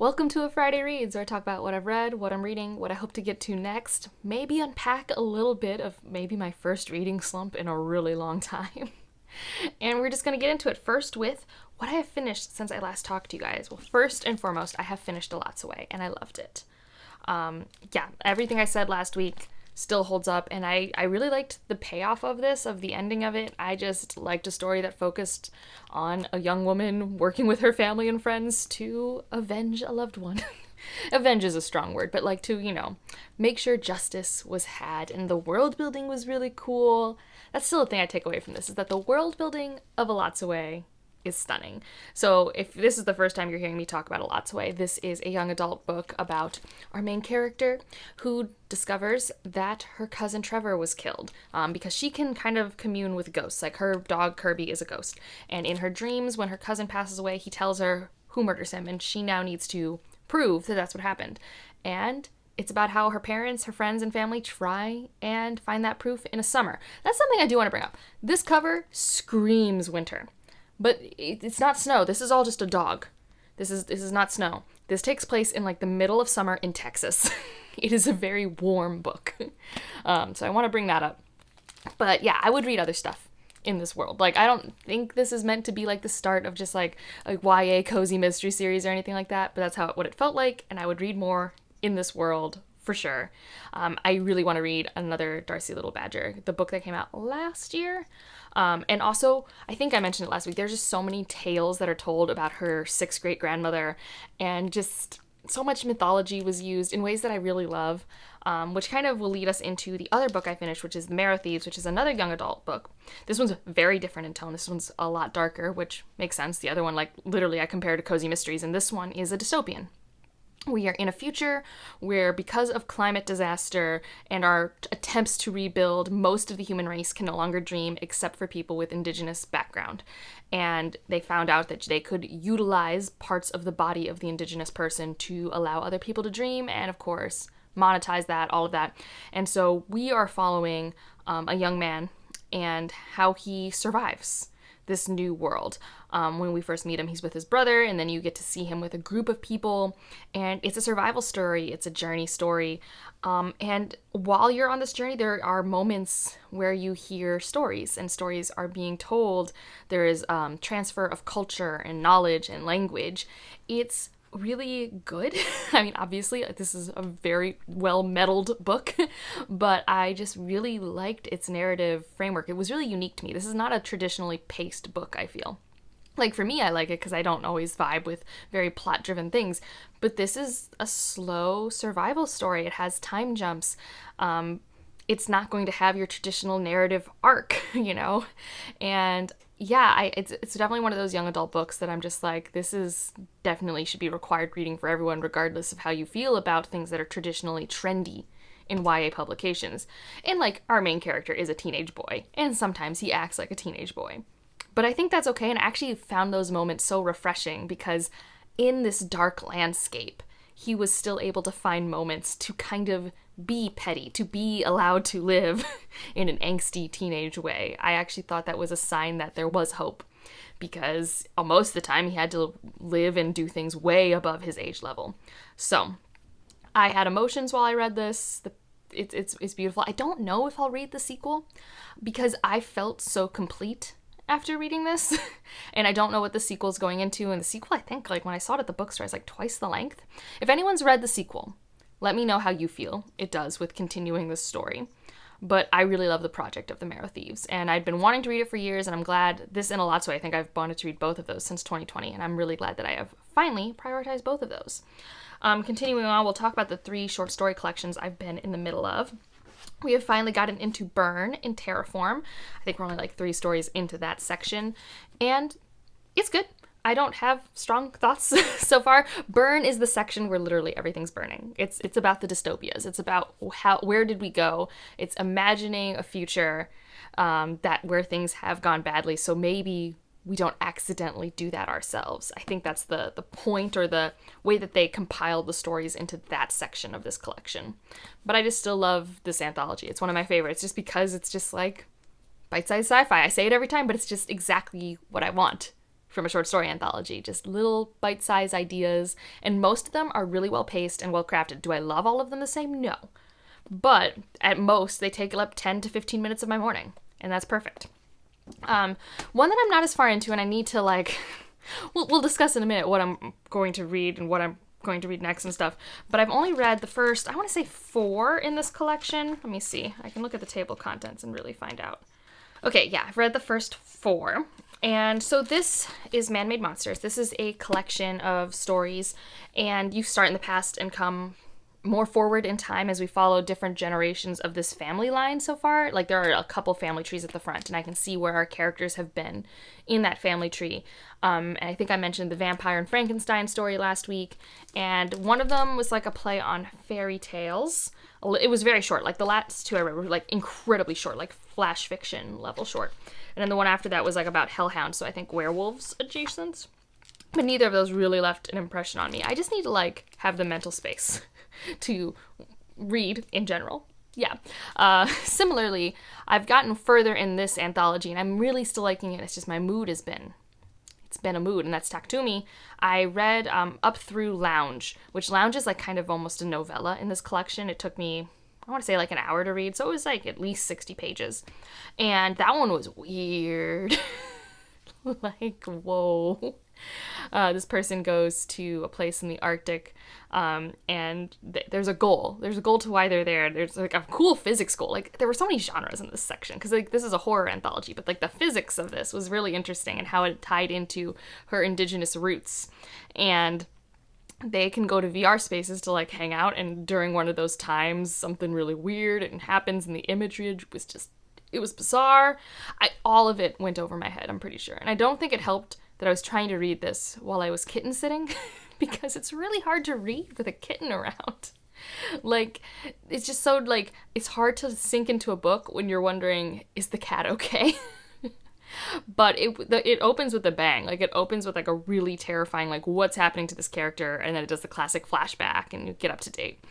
Welcome to a Friday Reads, where I talk about what I've read, what I'm reading, what I hope to get to next, maybe unpack a little bit of maybe my first reading slump in a really long time. And we're just going to get into it first with what I have finished since I last talked to you guys. Well, first and foremost, I have finished Alyssa Starrett, and I loved it. Everything I said last week still holds up, and I really liked the payoff of this, of the ending of it. I just liked a story that focused on a young woman working with her family and friends to avenge a loved one. Avenge is a strong word, but make sure justice was had, and the world building was really cool. That's still a thing I take away from this, is that the world building of Alyssa Starrett is stunning. So if this is the first time you're hearing me talk about Alyssa Starrett, this is a young adult book about our main character who discovers that her cousin Trevor was killed because she can kind of commune with ghosts. Like, her dog Kirby is a ghost, and in her dreams, when her cousin passes away, he tells her who murders him, and she now needs to prove that that's what happened. And it's about how her parents, her friends, and family try and find that proof in a summer. That's something I do want to bring up. This cover screams winter. But it's not snow. This is all just a dog. This is not snow. This takes place in the middle of summer in Texas. It is a very warm book. So I want to bring that up. But yeah, I would read other stuff in this world. I don't think this is meant to be the start of just a YA cozy mystery series or anything like that. But that's what it felt like. And I would read more in this world for sure. I really want to read another Darcy Little Badger, the book that came out last year. And also, I think I mentioned it last week, there's just so many tales that are told about her 6th great-grandmother, and just so much mythology was used in ways that I really love, which kind of will lead us into the other book I finished, which is The Marrow Thieves, which is another young adult book. This one's very different in tone. This one's a lot darker, which makes sense. The other one, literally I compared to cozy mysteries, and this one is a dystopian. We are in a future where, because of climate disaster and our attempts to rebuild, most of the human race can no longer dream except for people with indigenous background. And they found out that they could utilize parts of the body of the indigenous person to allow other people to dream and, of course, monetize that, all of that. And so we are following a young man and how he survives this new world. When we first meet him, he's with his brother, and then you get to see him with a group of people, and it's a survival story, it's a journey story, and while you're on this journey, there are moments where you hear stories, and stories are being told. There is transfer of culture and knowledge and language. It's really good. I mean, obviously, this is a very well-meddled book, but I just really liked its narrative framework. It was really unique to me. This is not a traditionally paced book, I feel. For me, I like it because I don't always vibe with very plot-driven things, but this is a slow survival story. It has time jumps. It's not going to have your traditional narrative arc, and yeah, it's definitely one of those young adult books that I'm just this is definitely should be required reading for everyone, regardless of how you feel about things that are traditionally trendy in YA publications. And our main character is a teenage boy, and sometimes he acts like a teenage boy. But I think that's okay, and I actually found those moments so refreshing because in this dark landscape, he was still able to find moments to kind of be petty, to be allowed to live in an angsty teenage way. I actually thought that was a sign that there was hope, because most of the time he had to live and do things way above his age level. So I had emotions while I read this. It's beautiful. I don't know if I'll read the sequel because I felt so complete after reading this, and I don't know what the sequel's going into. And the sequel, I think, when I saw it at the bookstore, is twice the length. If anyone's read the sequel, let me know how you feel it does with continuing this story. But I really love the project of The Marrow Thieves, and I'd been wanting to read it for years, and I'm glad this and Alyssa Starrett, I think I've wanted to read both of those since 2020, and I'm really glad that I have finally prioritized both of those. Continuing on, we'll talk about the 3 short story collections I've been in the middle of. We have finally gotten into Burn in Terraform. I think we're only 3 stories into that section, and it's good. I don't have strong thoughts so far. Burn is the section where literally everything's burning. It's about the dystopias. It's about where did we go? It's imagining a future where things have gone badly, so maybe we don't accidentally do that ourselves. I think that's the point, or the way that they compiled the stories into that section of this collection. But I just still love this anthology. It's one of my favorites just because it's just bite-sized sci-fi. I say it every time, but it's just exactly what I want from a short story anthology. Just little bite-sized ideas, and most of them are really well paced and well crafted. Do I love all of them the same? No. But at most, they take up 10 to 15 minutes of my morning, and that's perfect. One that I'm not as far into, and I need to like, we'll discuss in a minute what I'm going to read and what I'm going to read next and stuff, but I've only read the first, I want to say 4 in this collection. Let me see. I can look at the table of contents and really find out. Okay, yeah, I've read the first 4. And so this is Man-Made Monsters. This is a collection of stories, and you start in the past and come more forward in time as we follow different generations of this family line so far. Like, there are a couple family trees at the front, and I can see where our characters have been in that family tree. And I think I mentioned the Vampire and Frankenstein story last week, and one of them was like a play on fairy tales. It was very short. Like, the last 2 I read were like incredibly short, like flash fiction level short. And then the one after that was like about hellhounds, so I think werewolves adjacent. But neither of those really left an impression on me. I just need to like have the mental space to read in general. Yeah. Similarly, I've gotten further in this anthology, and I'm really still liking it. It's just my mood has been, it's been a mood, and that's Takumi. I read up through Lounge, which Lounge is like kind of almost a novella in this collection. It took me, I want to say like an hour to read, so it was like at least 60 pages. And that one was weird. Like, whoa. This person goes to a place in the Arctic, and there's a goal. There's a goal to why they're there. There's like a cool physics goal. Like, there were so many genres in this section, because like this is a horror anthology, but like the physics of this was really interesting, and how it tied into her indigenous roots. And they can go to VR spaces to like hang out, and during one of those times, something really weird and happens, and the imagery was just, it was bizarre. All of it went over my head, I'm pretty sure. And I don't think it helped that I was trying to read this while I was kitten sitting, because it's really hard to read with a kitten around. Like, it's just so, like, it's hard to sink into a book when you're wondering, is the cat okay? But it opens with a bang. Like, it opens with like a really terrifying, like, what's happening to this character, and then it does the classic flashback and you get up to date.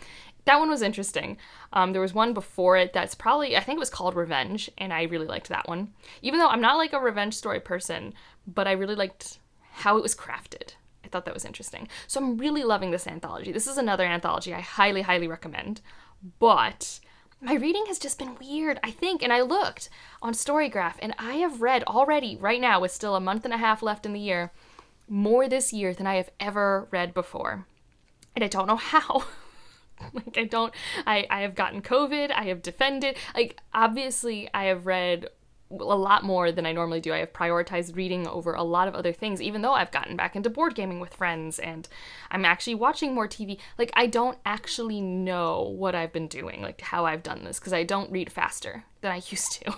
That one was interesting. There was one before it that's probably, I think it was called Revenge, and I really liked that one. Even though I'm not like a revenge story person, but I really liked how it was crafted. I thought that was interesting. So I'm really loving this anthology. This is another anthology I highly, highly recommend. But my reading has just been weird, I think. And I looked on Storygraph, and I have read already, right now, with still a month and a half left in the year, more this year than I have ever read before. And I don't know how. Like, I have gotten COVID, I have defended, like, obviously I have read a lot more than I normally do. I have prioritized reading over a lot of other things, even though I've gotten back into board gaming with friends, and I'm actually watching more TV. Like, I don't actually know what I've been doing, like, how I've done this, because I don't read faster than I used to.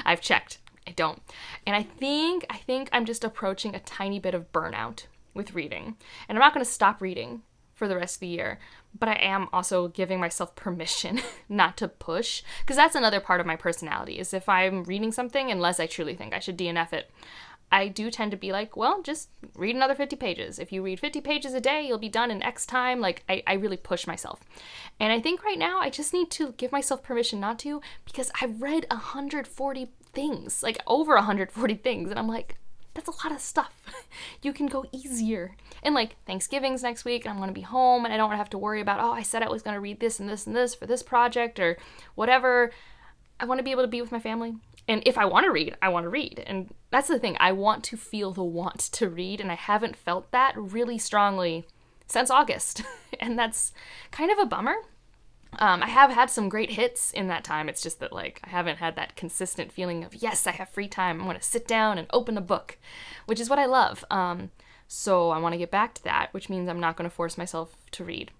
I've checked. I don't. And I think I'm just approaching a tiny bit of burnout with reading. And I'm not going to stop reading for the rest of the year, but I am also giving myself permission not to push, because that's another part of my personality, is if I'm reading something, unless I truly think I should DNF it, I do tend to be like, well, just read another 50 pages. If you read 50 pages a day, you'll be done in X time. Like, I really push myself. And I think right now I just need to give myself permission not to, because I've read 140 things, like over 140 things, and I'm like, that's a lot of stuff. You can go easier. And like, Thanksgiving's next week, and I'm going to be home, and I don't have to worry about, oh, I said I was going to read this and this and this for this project or whatever. I want to be able to be with my family. And if I want to read, I want to read. And that's the thing. I want to feel the want to read, and I haven't felt that really strongly since August. And that's kind of a bummer. I have had some great hits in that time. It's just that, like, I haven't had that consistent feeling of, yes, I have free time. I'm going to sit down and open a book, which is what I love. So I want to get back to that, which means I'm not going to force myself to read.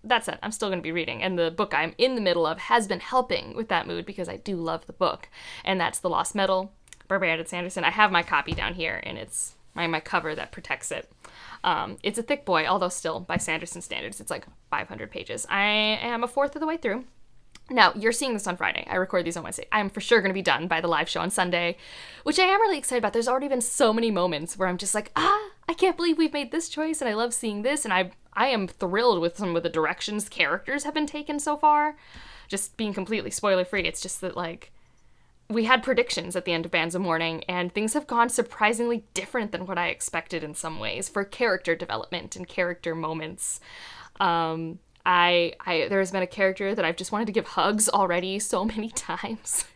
That said, I'm still going to be reading. And the book I'm in the middle of has been helping with that mood, because I do love the book. And that's The Lost Metal by Brandon Sanderson. I have my copy down here, and it's my cover that protects it. It's a thick boy, although still, by Sanderson standards, it's like 500 pages. I am a fourth of the way through. Now, you're seeing this on Friday. I record these on Wednesday. I'm for sure going to be done by the live show on Sunday, which I am really excited about. There's already been so many moments where I'm just like, I can't believe we've made this choice, and I love seeing this, and I am thrilled with some of the directions characters have been taken so far. Just being completely spoiler-free, it's just that, like, we had predictions at the end of Bands of Mourning, and things have gone surprisingly different than what I expected in some ways for character development and character moments. There's been a character that I've just wanted to give hugs already so many times.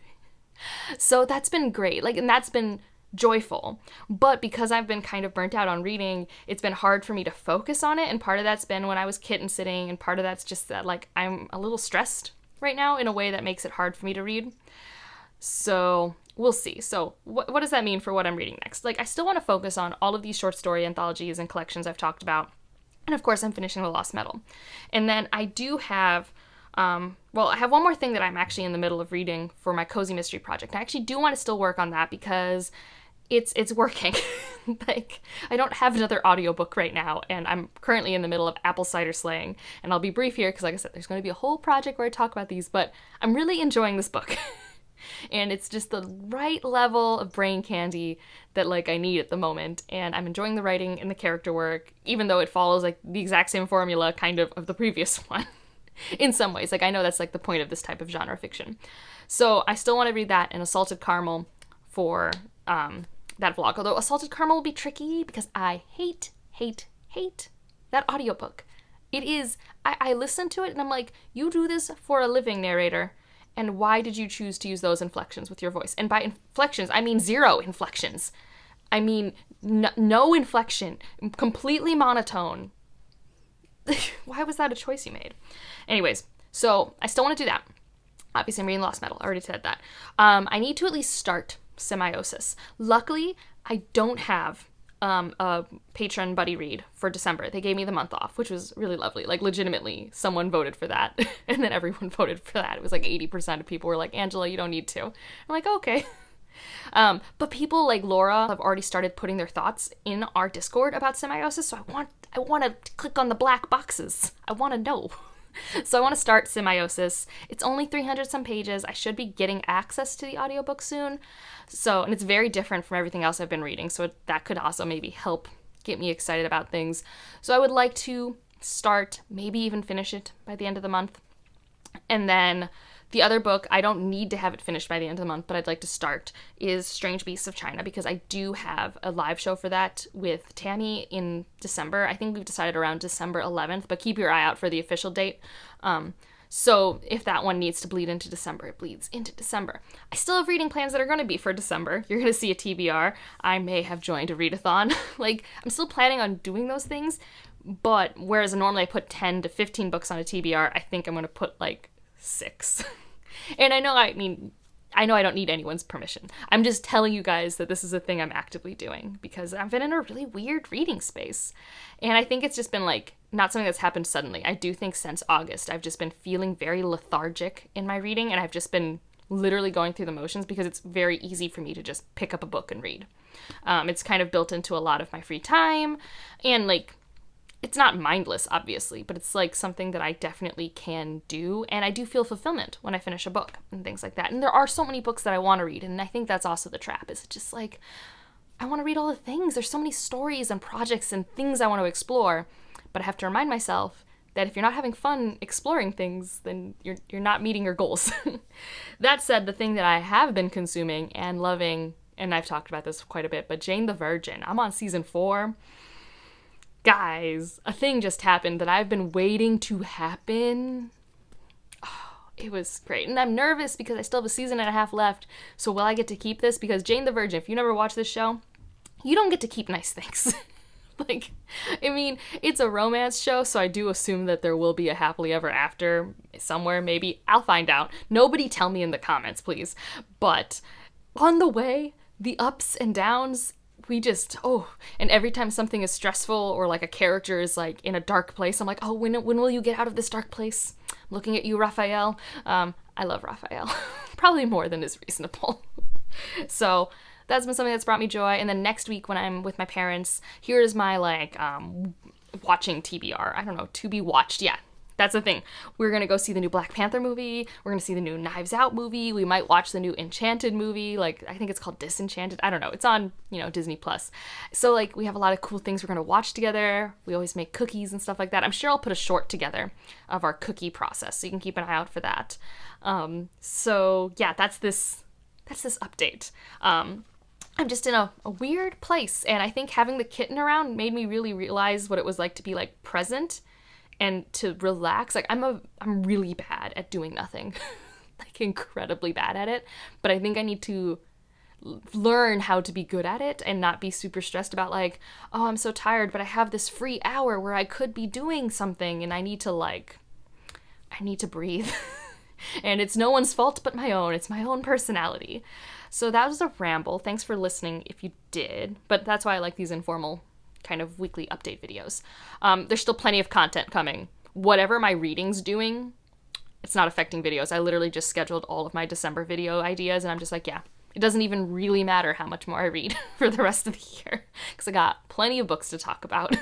So that's been great. Like, and that's been joyful. But because I've been kind of burnt out on reading, it's been hard for me to focus on it. And part of that's been when I was kitten sitting, and part of that's just that, like, I'm a little stressed right now in a way that makes it hard for me to read. So we'll see. So what does that mean for what I'm reading next? Like, I still want to focus on all of these short story anthologies and collections I've talked about. And of course, I'm finishing The Lost Metal. And then I do have, I have one more thing that I'm actually in the middle of reading for my Cozy Mystery project. I actually do want to still work on that because it's working. Like, I don't have another audiobook right now, and I'm currently in the middle of Apple Cider Slaying. And I'll be brief here because, like I said, there's going to be a whole project where I talk about these, but I'm really enjoying this book. And it's just the right level of brain candy that, like, I need at the moment. And I'm enjoying the writing and the character work, even though it follows, like, the exact same formula kind of the previous one in some ways. Like, I know that's, like, the point of this type of genre fiction. So I still want to read that and Assaulted Caramel for that vlog. Although Assaulted Caramel will be tricky because I hate that audiobook. It is, I listen to it and I'm like, you do this for a living, narrator. And why did you choose to use those inflections with your voice? And by inflections, I mean 0 inflections. I mean no inflection. Completely monotone. Why was that a choice you made? Anyways, so I still want to do that. Obviously, I'm reading Lost Metal. I already said that. I need to at least start Semiosis. Luckily, I don't have a patron buddy read for December. They gave me the month off, which was really lovely. Like, legitimately, someone voted for that. And then everyone voted for that. It was like 80% of people were like, Angela, you don't need to. I'm like, okay. But people like Laura have already started putting their thoughts in our Discord about Semiosis, so I want to click on the black boxes. I want to know. So I want to start Semiosis. It's only 300 some pages. I should be getting access to the audiobook soon. So, and it's very different from everything else I've been reading, so that could also maybe help get me excited about things. So I would like to start, maybe even finish it by the end of the month. And then the other book, I don't need to have it finished by the end of the month, but I'd like to start, is Strange Beasts of China, because I do have a live show for that with Tammy in December. I think we've decided around December 11th, but keep your eye out for the official date. So if that one needs to bleed into December, it bleeds into December. I still have reading plans that are going to be for December. You're going to see a TBR. I may have joined a readathon. Like, I'm still planning on doing those things, but whereas normally I put 10 to 15 books on a TBR, I think I'm going to put like 6. And I know I don't need anyone's permission. I'm just telling you guys that this is a thing I'm actively doing because I've been in a really weird reading space. And I think it's just been like, not something that's happened suddenly. I do think since August, I've just been feeling very lethargic in my reading, and I've just been literally going through the motions because it's very easy for me to just pick up a book and read. It's kind of built into a lot of my free time, and like, it's not mindless, obviously, but it's like something that I definitely can do, and I do feel fulfillment when I finish a book and things like that. And there are so many books that I want to read, and I think that's also the trap, is just like, I want to read all the things. There's so many stories and projects and things I want to explore, but I have to remind myself that if you're not having fun exploring things, then you're not meeting your goals. That said, the thing that I have been consuming and loving, and I've talked about this quite a bit, but Jane the Virgin, I'm on season 4. Guys, a thing just happened that I've been waiting to happen. Oh, it was great. And I'm nervous because I still have a season and a half left. So will I get to keep this? Because Jane the Virgin, if you never watch this show, you don't get to keep nice things. Like, I mean, it's a romance show, so I do assume that there will be a happily ever after somewhere, maybe. I'll find out. Nobody tell me in the comments, please. But on the way, the ups and downs, and every time something is stressful or like a character is like in a dark place, I'm like, oh, when will you get out of this dark place? I'm looking at you, Raphael. I love Raphael. Probably more than is reasonable. So that's been something that's brought me joy. And then next week when I'm with my parents, here's my like watching TBR. I don't know, to be watched. Yeah, that's the thing. We're going to go see the new Black Panther movie. We're going to see the new Knives Out movie. We might watch the new Enchanted movie. Like, I think it's called Disenchanted. I don't know. It's on, Disney Plus. So like, we have a lot of cool things we're going to watch together. We always make cookies and stuff like that. I'm sure I'll put a short together of our cookie process, so you can keep an eye out for that. So yeah, that's this that's this update. I'm just in a weird place, and I think having the kitten around made me really realize what it was like to be like present and to relax. Like I'm really bad at doing nothing. Like incredibly bad at it, but I think I need to learn how to be good at it and not be super stressed about like, oh, I'm so tired, but I have this free hour where I could be doing something and I need to breathe. And it's no one's fault but my own. It's my own personality. So that was a ramble. Thanks for listening if you did. But that's why I like these informal kind of weekly update videos. There's still plenty of content coming. Whatever my reading's doing, it's not affecting videos. I literally just scheduled all of my December video ideas, and I'm just like, yeah, it doesn't even really matter how much more I read for the rest of the year because I got plenty of books to talk about.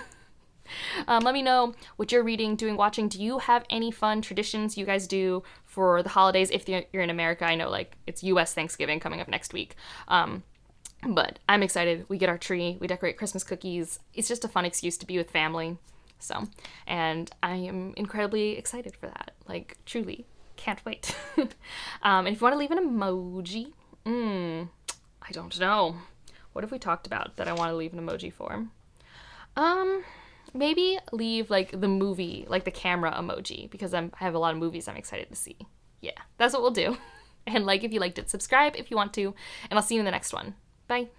Let me know what you're reading, doing, watching. Do you have any fun traditions you guys do for the holidays? If you're in America, I know like it's U.S. Thanksgiving coming up next week. But I'm excited. We get our tree. We decorate Christmas cookies. It's just a fun excuse to be with family. So, and I am incredibly excited for that. Like, truly. Can't wait. And if you want to leave an emoji, I don't know. What have we talked about that I want to leave an emoji for? Maybe leave like the movie, like the camera emoji, because I have a lot of movies I'm excited to see. Yeah, that's what we'll do. And like if you liked it, subscribe if you want to, and I'll see you in the next one. Bye.